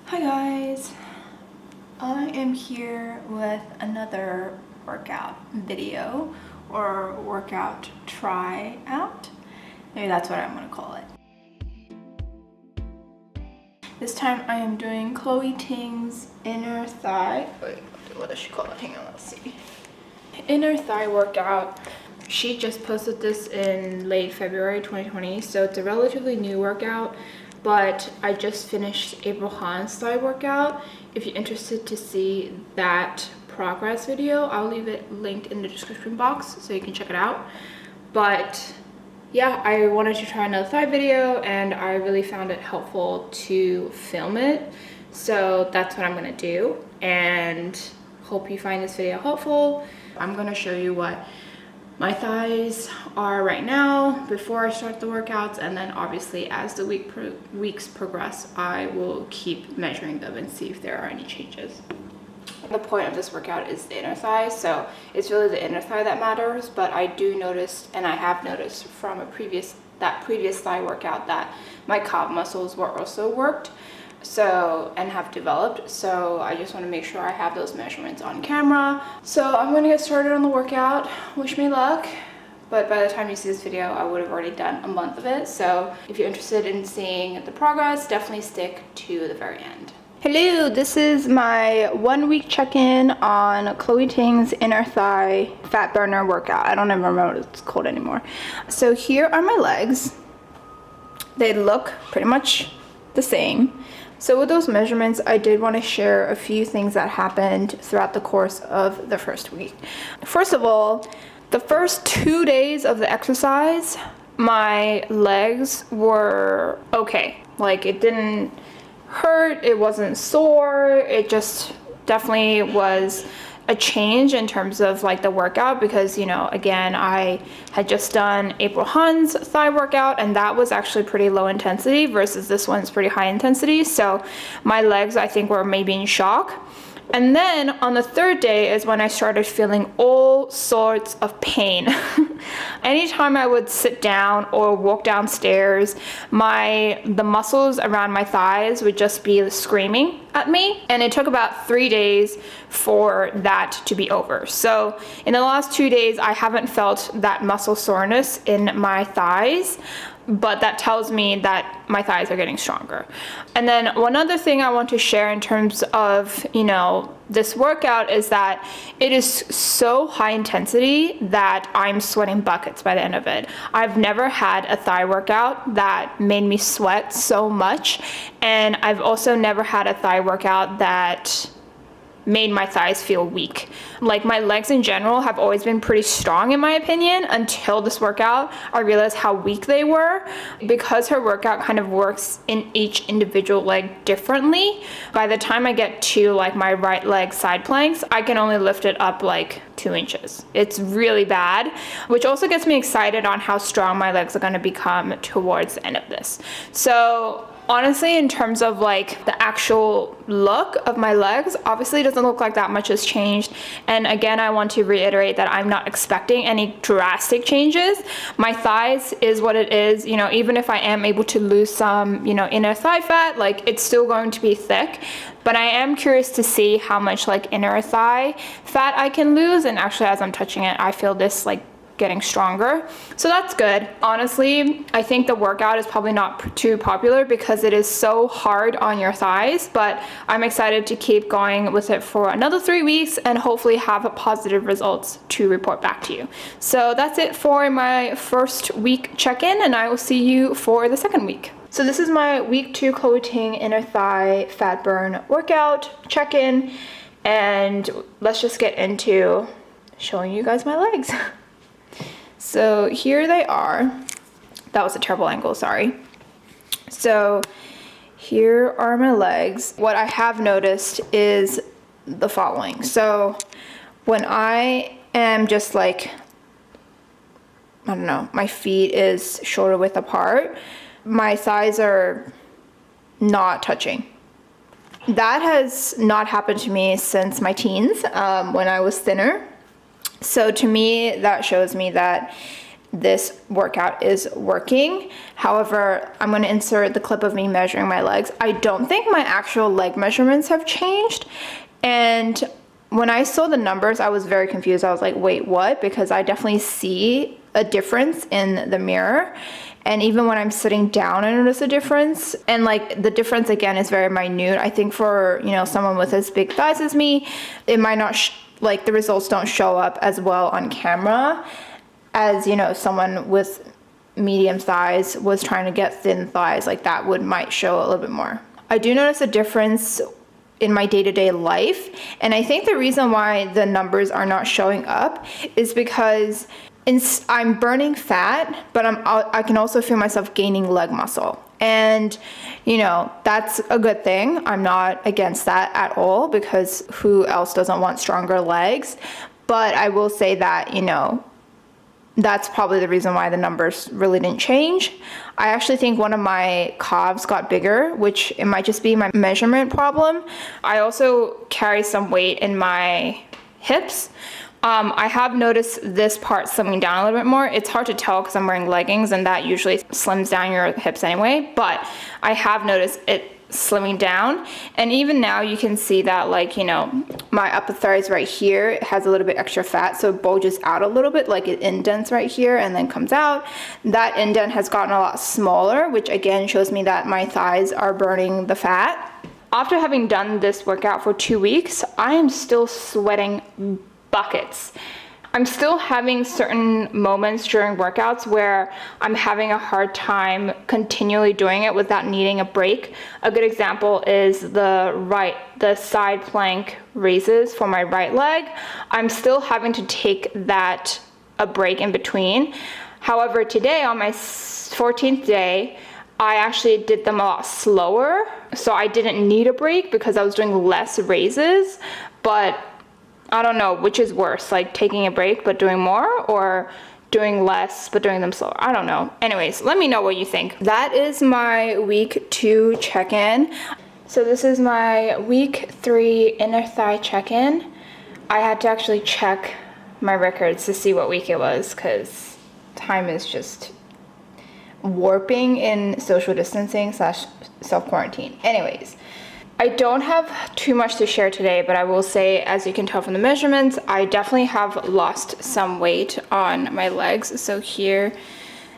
Hi guys, I am here with another workout video or workout tryout. Maybe that's what I'm gonna call it. This time I am doing Chloe Ting's inner thigh. Wait, what does she call it? Hang on, let's see. Inner thigh workout. She just posted this in late February 2020, so it's a relatively new workout. But I just finished April Han's thigh workout. If you're interested to see that progress video, I'll leave it linked in the description box so you can check it out. But yeah, I wanted to try another thigh video and I really found it helpful to film it. So that's what I'm gonna do, and hope you find this video helpful. I'm gonna show you what my thighs are right now before I start the workouts, and then obviously as the weeks progress, I will keep measuring them and see if there are any changes. The point of this workout is the inner thigh, so it's really the inner thigh that matters. But I do notice, and I have noticed from that previous thigh workout, that my calf muscles were also worked and have developed, so I just want to make sure I have those measurements on camera. So I'm going to get started on the workout. Wish me luck, but by the time you see this video I would have already done a month of it, so if you're interested in seeing the progress, definitely stick to the very end. Hello, this is my 1 week check-in on Chloe Ting's inner thigh fat burner workout. I don't even remember what it's called anymore. So here are my legs. They look pretty much the same. So with those measurements, I did want to share a few things that happened throughout the course of the first week. First of all, the first 2 days of the exercise, my legs were okay. Like, it didn't hurt, it wasn't sore, it just definitely was a change in terms of like the workout, because, you know, again, I had just done April Han's thigh workout and that was actually pretty low intensity versus this one's pretty high intensity. So my legs, I think, were maybe in shock. And then on the third day is when I started feeling all sorts of pain. Anytime I would sit down or walk downstairs, the muscles around my thighs would just be screaming at me. And it took about 3 days for that to be over. So in the last 2 days, I haven't felt that muscle soreness in my thighs, but that tells me that my thighs are getting stronger. And then one other thing I want to share in terms of, you know, this workout is that it is so high intensity that I'm sweating buckets by the end of it. I've never had a thigh workout that made me sweat so much, and I've also never had a thigh workout that made my thighs feel weak. Like, my legs in general have always been pretty strong in my opinion, until this workout I realized how weak they were. Because her workout kind of works in each individual leg differently, by the time I get to like my right leg side planks, I can only lift it up like 2 inches. It's really bad, which also gets me excited on how strong my legs are going to become towards the end of this. So honestly, in terms of like the actual look of my legs, obviously it doesn't look like that much has changed. And again, I want to reiterate that I'm not expecting any drastic changes. My thighs is what it is. You know, even if I am able to lose some, you know, inner thigh fat, like, it's still going to be thick. But I am curious to see how much like inner thigh fat I can lose. And actually, as I'm touching it, I feel this like getting stronger, so that's good. Honestly, I think the workout is probably not too popular because it is so hard on your thighs, but I'm excited to keep going with it for another 3 weeks and hopefully have positive results to report back to you. So that's it for my first week check-in, and I will see you for the second week. So this is my week 2 Chloe Ting inner thigh fat burn workout check-in, and let's just get into showing you guys my legs. So here they are. That was a terrible angle, sorry. So here are my legs. What I have noticed is the following. So when I am just like, I don't know, my feet is shoulder width apart, my thighs are not touching. That has not happened to me since my teens, when I was thinner. So to me, that shows me that this workout is working. However, I'm going to insert the clip of me measuring my legs. I don't think my actual leg measurements have changed. And when I saw the numbers, I was very confused. I was like, wait, what? Because I definitely see a difference in the mirror. And even when I'm sitting down, I notice a difference. And like the difference again is very minute. I think for, you know, someone with as big thighs as me, it might not, like the results don't show up as well on camera as, you know, someone with medium thighs was trying to get thin thighs, like that might show a little bit more. I do notice a difference in my day-to-day life, and I think the reason why the numbers are not showing up is because I'm burning fat, but I can also feel myself gaining leg muscle. And, you know, that's a good thing. I'm not against that at all, because who else doesn't want stronger legs? But I will say that, you know, that's probably the reason why the numbers really didn't change. I actually think one of my calves got bigger, which it might just be my measurement problem. I also carry some weight in my hips. I have noticed this part slimming down a little bit more. It's hard to tell because I'm wearing leggings and that usually slims down your hips anyway, but I have noticed it slimming down. And even now you can see that, like, you know, my upper thighs right here has a little bit extra fat, so it bulges out a little bit, like it indents right here and then comes out. That indent has gotten a lot smaller, which again shows me that my thighs are burning the fat. After having done this workout for 2 weeks, I am still sweating buckets. I'm still having certain moments during workouts where I'm having a hard time continually doing it without needing a break. A good example is the side plank raises for my right leg. I'm still having to take a break in between. However, today on my 14th day, I actually did them a lot slower, so I didn't need a break because I was doing less raises. But I don't know which is worse, like taking a break but doing more, or doing less but doing them slower. I don't know. Anyways, let me know what you think. That is my week 2 check-in. So this is my week 3 inner thigh check-in. I had to actually check my records to see what week it was because time is just warping in social distancing / self-quarantine. Anyways, I don't have too much to share today, but I will say, as you can tell from the measurements, I definitely have lost some weight on my legs. So here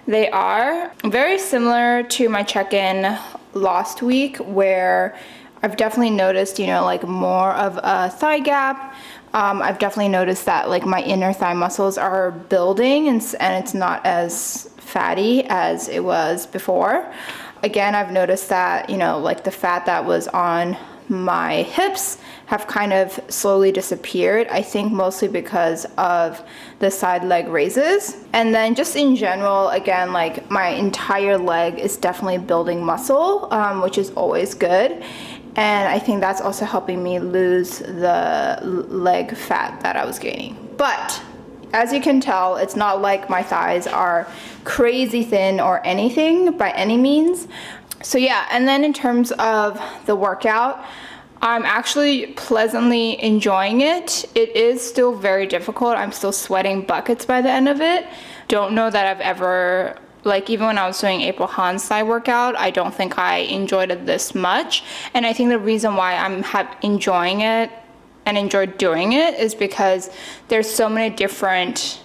they are. Very similar to my check-in last week, where I've definitely noticed, you know, like more of a thigh gap. I've definitely noticed that like my inner thigh muscles are building and it's not as fatty as it was before. Again, I've noticed that, you know, like the fat that was on my hips have kind of slowly disappeared. I think mostly because of the side leg raises. And then just in general, again, like my entire leg is definitely building muscle, which is always good. And I think that's also helping me lose the leg fat that I was gaining. But as you can tell, it's not like my thighs are crazy thin or anything by any means. So yeah, and then in terms of the workout, I'm actually pleasantly enjoying it. It is still very difficult. I'm still sweating buckets by the end of it. Don't know that I've ever, like even when I was doing April Han's thigh workout, I don't think I enjoyed it this much. And I think the reason why I'm enjoying it and enjoyed doing it is because there's so many different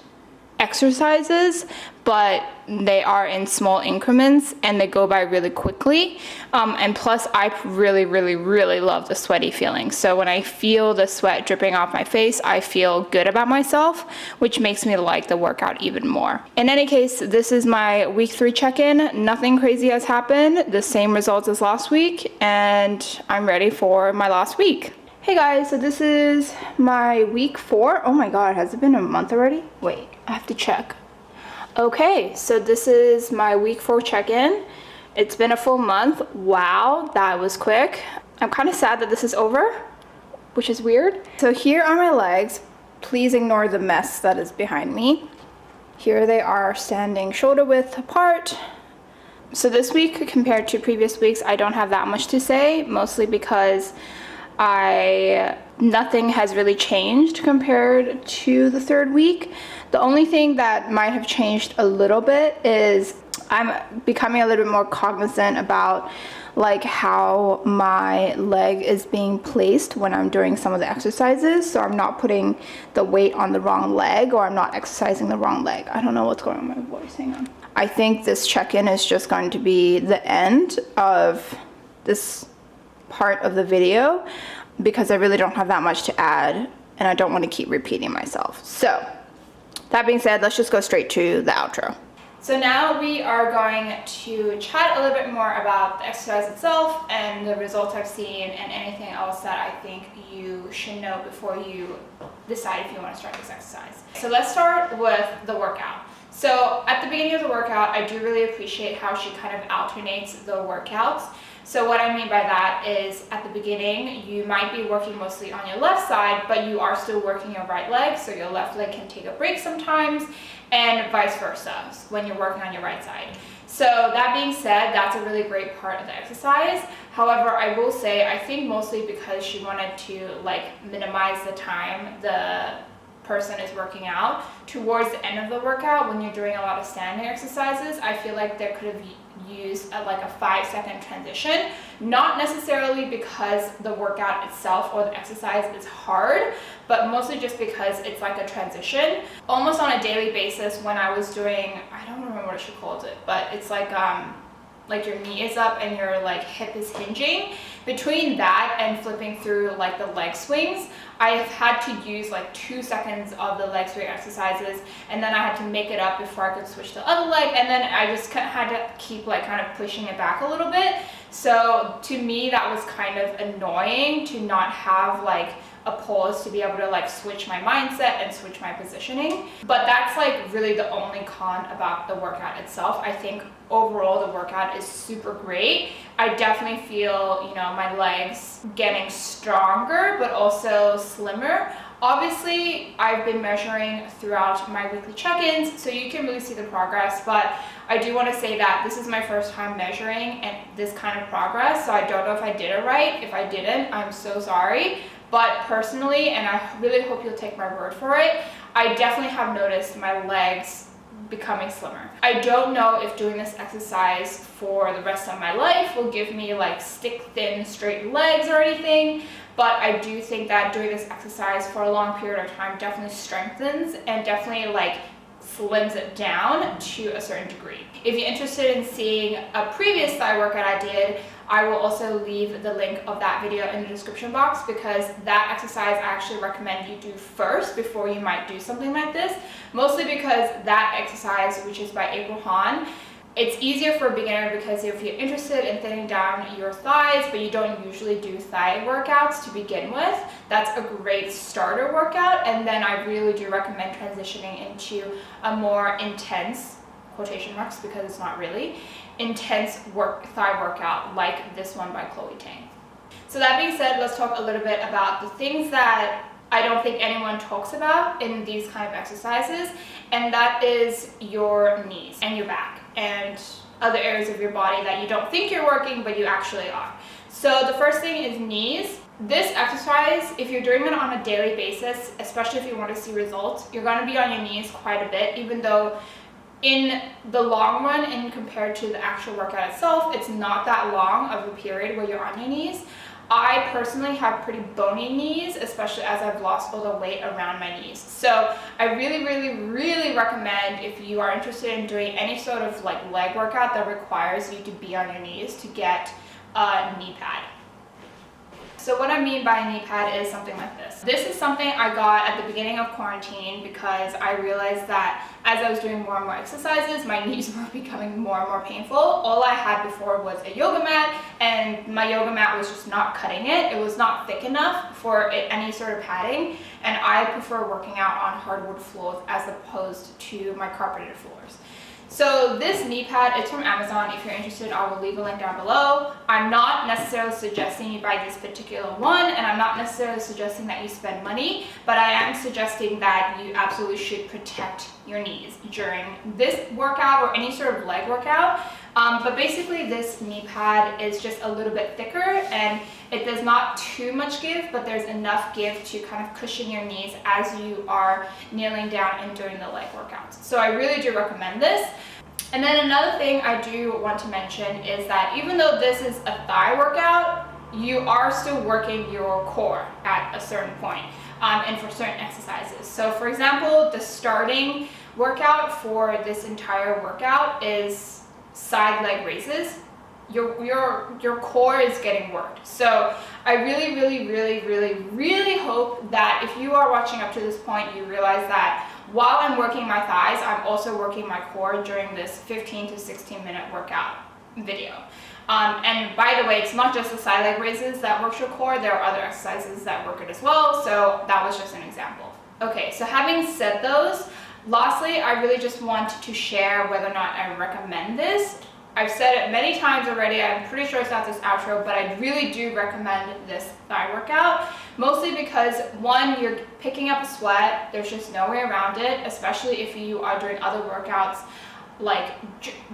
exercises, but they are in small increments and they go by really quickly. And plus I really love the sweaty feeling. So when I feel the sweat dripping off my face, I feel good about myself, which makes me like the workout even more. In any case, this is my week 3 check-in. Nothing crazy has happened, the same results as last week, and I'm ready for my last week. Hey guys, so this is my week 4. Oh my god, has it been a month already? Wait, I have to check. Okay, so this is my week 4 check-in. It's been a full month. Wow, that was quick. I'm kind of sad that this is over, which is weird. So here are my legs. Please ignore the mess that is behind me. Here they are standing shoulder width apart. So this week compared to previous weeks, I don't have that much to say, mostly because nothing has really changed compared to the third week. The only thing that might have changed a little bit is I'm becoming a little bit more cognizant about like how my leg is being placed when I'm doing some of the exercises. So I'm not putting the weight on the wrong leg, or I'm not exercising the wrong leg. I don't know what's going on with my voice, hang on. I think this check-in is just going to be the end of this part of the video because I really don't have that much to add and I don't want to keep repeating myself. So that being said, let's just go straight to the outro. So now we are going to chat a little bit more about the exercise itself and the results I've seen and anything else that I think you should know before you decide if you want to start this exercise. So let's start with the workout. So at the beginning of the workout, I do really appreciate how she kind of alternates the workouts. So what I mean by that is at the beginning, you might be working mostly on your left side, but you are still working your right leg. So your left leg can take a break sometimes and vice versa when you're working on your right side. So that being said, that's a really great part of the exercise. However, I will say, I think mostly because she wanted to like minimize the time the person is working out, towards the end of the workout when you're doing a lot of standing exercises, I feel like there could have used like a 5-second transition, not necessarily because the workout itself or the exercise is hard, but mostly just because it's like a transition. Almost on a daily basis when I was doing, I don't remember what she called it, but it's like your knee is up and your like hip is hinging. Between that and flipping through like the leg swings, I've had to use like 2 seconds of the leg swing exercises, and then I had to make it up before I could switch the other leg, and then I just had to keep like kind of pushing it back a little bit. So to me that was kind of annoying to not have like a pause to be able to like switch my mindset and switch my positioning. But that's like really the only con about the workout itself. I think overall the workout is super great. I definitely feel, you know, my legs getting stronger but also slimmer. Obviously, I've been measuring throughout my weekly check-ins, so you can really see the progress, but I do want to say that this is my first time measuring and this kind of progress, so I don't know if I did it right. If I didn't, I'm so sorry. But personally, and I really hope you'll take my word for it, I definitely have noticed my legs becoming slimmer. I don't know if doing this exercise for the rest of my life will give me like stick thin straight legs or anything, but I do think that doing this exercise for a long period of time definitely strengthens and definitely like slims it down to a certain degree. If you're interested in seeing a previous thigh workout I did, I will also leave the link of that video in the description box, because that exercise I actually recommend you do first before you might do something like this, mostly because that exercise, which is by April Hahn, it's easier for a beginner because if you're interested in thinning down your thighs but you don't usually do thigh workouts to begin with, that's a great starter workout. And then I really do recommend transitioning into a more intense, quotation marks because it's not really, intense thigh workout like this one by Chloe Ting. So that being said, let's talk a little bit about the things that I don't think anyone talks about in these kind of exercises, and that is your knees and your back and other areas of your body that you don't think you're working but you actually are. So the first thing is knees. This exercise, if you're doing it on a daily basis, especially if you want to see results, you're going to be on your knees quite a bit, even though in the long run and compared to the actual workout itself, it's not that long of a period where you're on your knees. I personally have pretty bony knees, especially as I've lost all the weight around my knees. So I really recommend, if you are interested in doing any sort of like leg workout that requires you to be on your knees, to get a knee pad. So what I mean by a knee pad is something like this. This is something I got at the beginning of quarantine because I realized that as I was doing more and more exercises, my knees were becoming more and more painful. All I had before was a yoga mat, and my yoga mat was just not cutting it. It was not thick enough for any sort of padding, and I prefer working out on hardwood floors as opposed to my carpeted floors. So this knee pad, it's from Amazon. If you're interested, I will leave a link down below. I'm not necessarily suggesting you buy this particular one, and I'm not necessarily suggesting that you spend money, but I am suggesting that you absolutely should protect your knees during this workout or any sort of leg workout. But basically this knee pad is just a little bit thicker and it does not too much give, but there's enough give to kind of cushion your knees as you are kneeling down and doing the leg workouts. So I really do recommend this. And then another thing I do want to mention is that even though this is a thigh workout, you are still working your core at a certain point, and for certain exercises. So for example, the starting workout for this entire workout is side leg raises. Your core is getting worked. So I really hope that if you are watching up to this point, you realize that while I'm working my thighs, I'm also working my core during this 15 to 16 minute workout video. And by the way, it's not just the side leg raises that works your core, there are other exercises that work it as well, so that was just an example. Okay, so having said those, lastly, I really just want to share whether or not I recommend this. I've said it many times already, I'm pretty sure it's not this outro, but I really do recommend this thigh workout, mostly because one, you're picking up a sweat, there's just no way around it, especially if you are doing other workouts like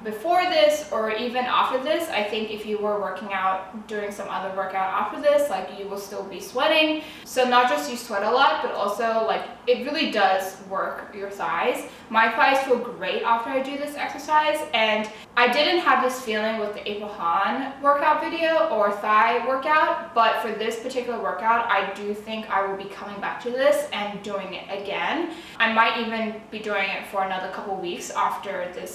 before this or even after this. I think if you were working out, doing some other workout after this, like you will still be sweating. So not just you sweat a lot, but also like it really does work your thighs. My thighs feel great after I do this exercise, and I didn't have this feeling with the April Hahn workout video or thigh workout, but for this particular workout, I do think I will be coming back to this and doing it again. I might even be doing it for another couple weeks after this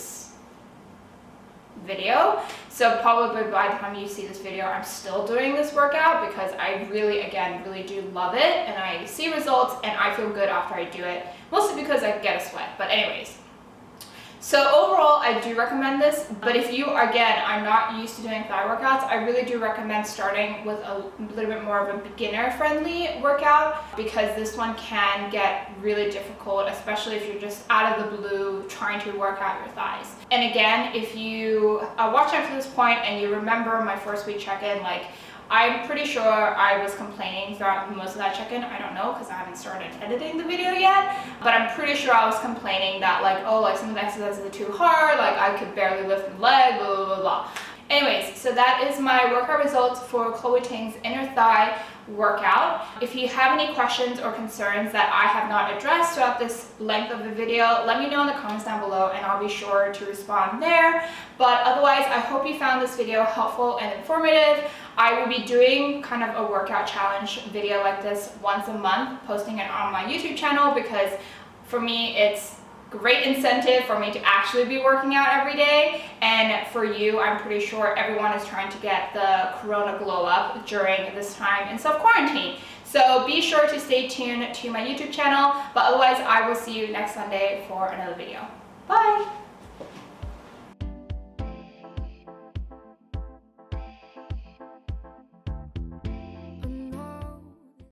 video. So probably by the time you see this video, I'm still doing this workout because I really, again, really do love it and I see results and I feel good after I do it, mostly because I get a sweat. But anyways, so overall, I do recommend this, but if you, again, are not used to doing thigh workouts, I really do recommend starting with a little bit more of a beginner-friendly workout, because this one can get really difficult, especially if you're just out of the blue trying to work out your thighs. And again, if you are watching up to this point and you remember my first week check-in, like, I'm pretty sure I was complaining throughout most of that check-in. I don't know because I haven't started editing the video yet, but I'm pretty sure I was complaining that like, oh, like some of the exercises are too hard, like I could barely lift the leg, blah, blah, blah, blah. Anyways, so that is my workout results for Chloe Ting's inner thigh workout. If you have any questions or concerns that I have not addressed throughout this length of the video, let me know in the comments down below and I'll be sure to respond there. But otherwise, I hope you found this video helpful and informative. I will be doing kind of a workout challenge video like this once a month, posting it on my YouTube channel, because for me, it's great incentive for me to actually be working out every day, and for you, I'm pretty sure everyone is trying to get the corona glow up during this time in self-quarantine. So be sure to stay tuned to my YouTube channel, but otherwise I will see you next Sunday for another video. Bye!